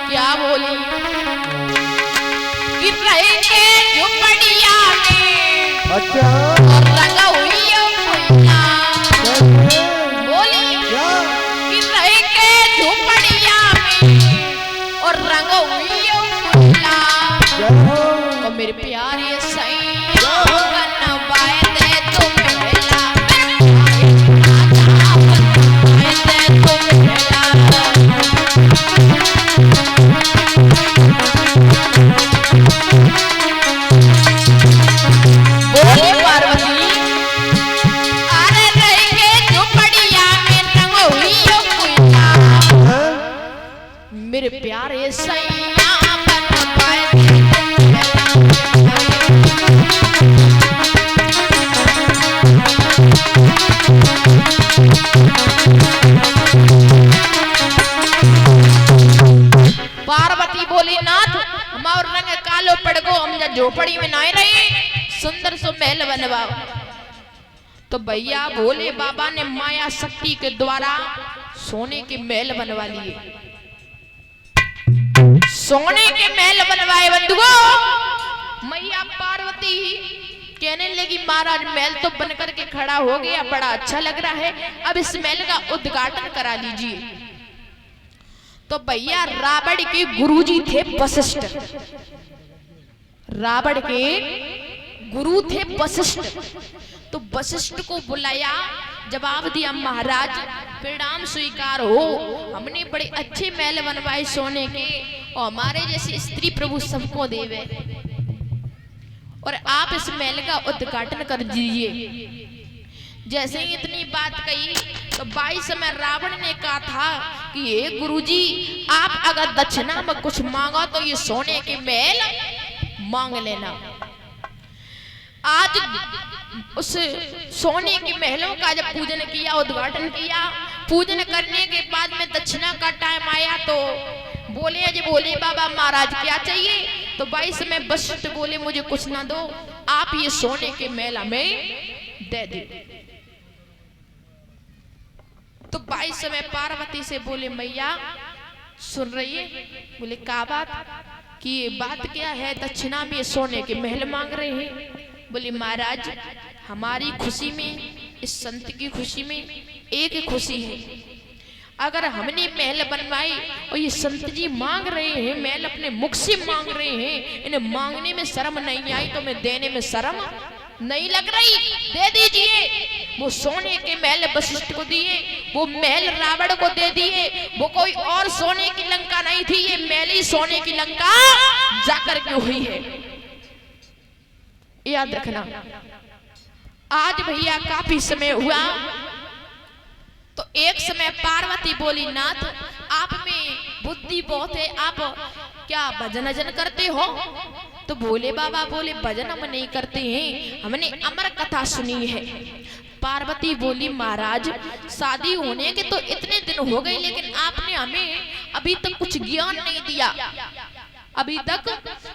क्या बोली कि रहेंगे झुपड़िया में अच्छा और रंगा हुई कोयला। बोली कि रहेंगे झुपड़िया में और रंगा हुई कोयला। और मेरे प्यारे सैया बनवाए दे तुम मेला, बनवाए दे तुम मेला। बोली पार्वती अरे रहेंगे झुपड़िया में रंग हुई कोयला। मेरे प्यारे सैया बनवाए दे तुम मेला। पार्वती बोली नाथ हमार रंग कालो पड़ गो, हम झोपड़ी में ना रहे, सुंदर सो महल बनवाओ। तो भैया भोले बाबा ने माया शक्ति के द्वारा सोने के महल बनवा लिए, सोने के महल बनवाए। बंधुओं मैया पार्वती कहने लगी महाराज महल तो बनकर के खड़ा हो गया, बड़ा अच्छा लग रहा है, अब इस महल का उद्घाटन करा लीजिए। तो भैया रावण के गुरुजी थे वशिष्ठ, रावण के गुरु थे वशिष्ठ। तो वशिष्ठ को बुलाया, जवाब दिया महाराज परिणाम स्वीकार हो, हमने बड़े अच्छे महल बनवाए सोने के और हमारे जैसे स्त्री प्रभु सबको देवे, और आप इस महल का उद्घाटन कर दीजिए। जैसे ही इतनी बात कही तो 22 में रावण ने कहा था कि हे गुरुजी आप अगर दक्षिणा में कुछ मांगो तो ये सोने के महल मांग लेना। आज उस सोने के महलों का जब पूजन किया, उद्घाटन किया, पूजन करने के बाद में दक्षिणा का टाइम आया तो बोले जी बोले बाबा महाराज क्या चाहिए। तो 22 में वशिष्ठ बोले मुझे कुछ ना दो, आप ये सोने के महल हमें दे दो। तो 22 में पार्वती से बोले मैया सुन रही है? बोले क्या बात, कि ये बात क्या है, दक्षिणा में सोने के महल मांग रहे हैं। बोले महाराज हमारी खुशी में, इस संत की खुशी में एक ही खुशी है, अगर हमने महल बनवाए और ये संत जी मांग रहे हैं, महल अपने मुख से मांग रहे हैं, इन्हें मांगने में शर्म नहीं आई तो मैं देने में शर्म नहीं लग रही, दे दीजिए। वो सोने के महल वशिष्ठ को दिए, वो महल रावण को दे दिए। वो कोई और सोने की लंका नहीं थी, ये महल ही सोने की लंका जाकर के हुई है, याद रखना। आज भैया काफी समय हुआ तो एक समय पार्वती बोली नाथ आप में बुद्धि बहुत है, आप क्या भजन भजन करते हो? तो भोले बाबा बोले भजन हम नहीं करते हैं, हमने अमर कथा सुनी है। पार्वती बोली महाराज शादी होने के तो इतने दिन हो गए, लेकिन आपने हमें अभी तक कुछ ज्ञान नहीं दिया, अभी तक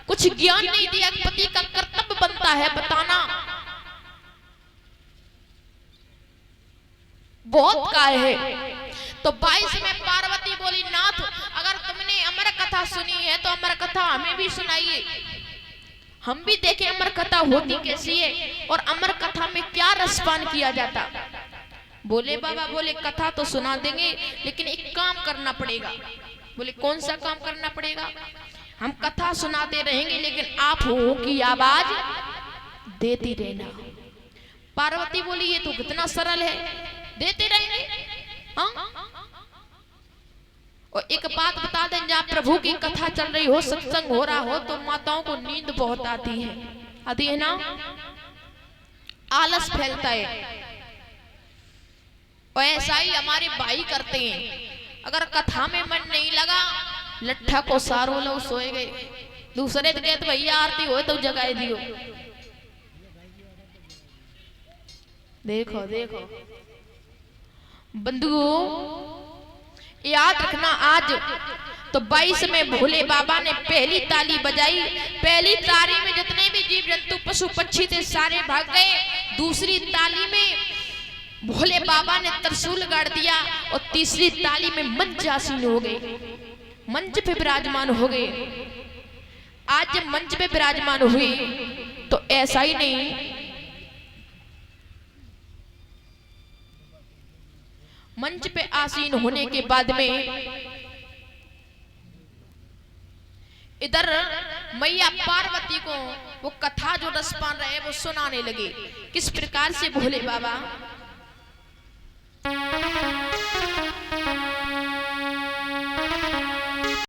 कुछ ज्ञान नहीं दिया। पति का कर्तव्य बनता है बताना, बहुत का है। तो 22 में पार्वती बोली नाथ अगर तुमने अमर कथा सुनी है तो अमर कथा हमें भी सुनाइए, हम भी देखें अमर कथा होती कैसी है और अमर कथा में क्या रसपान किया जाता। बोले बाबा बोले कथा तो सुना देंगे लेकिन एक काम करना पड़ेगा। बोले कौन सा काम करना पड़ेगा? हम कथा सुनाते रहेंगे लेकिन आप हो की आवाज देती रहना। पार्वती बोली ये तो कितना सरल है, देते रहेंगे। हाँ? और एक बात बता दें, जहाँ प्रभु की कथा चल रही हो, सत्संग हो रहा हो तो माताओं को नींद बहुत आती है ना, आलस फैलता है। और ऐसा ही हमारे भाई करते हैं, अगर कथा में मन नहीं लगा लट्ठा को सारो लो सोए गए, दूसरे दिन कहते भैया आरती हो तो जगाए दियो। देखो देखो बंधुओं याद रखना, आज तो 22 में भोले बाबा ने पहली ताली बजाई। पहली ताली में जितने भी जीव जंतु पशु पक्षी थे सारे भाग गए। दूसरी ताली में भोले बाबा ने त्रिशूल गाड़ दिया और तीसरी ताली में मंचासीन हो गए। मंच पे विराजमान हो गए। आज जब मंच पे विराजमान हुए तो ऐसा ही नहीं, मंच पे आसीन होने के बाद में इधर मैया पार्वती को वो कथा जो रसपान रहे वो सुनाने लगे। किस प्रकार से भोले बाबा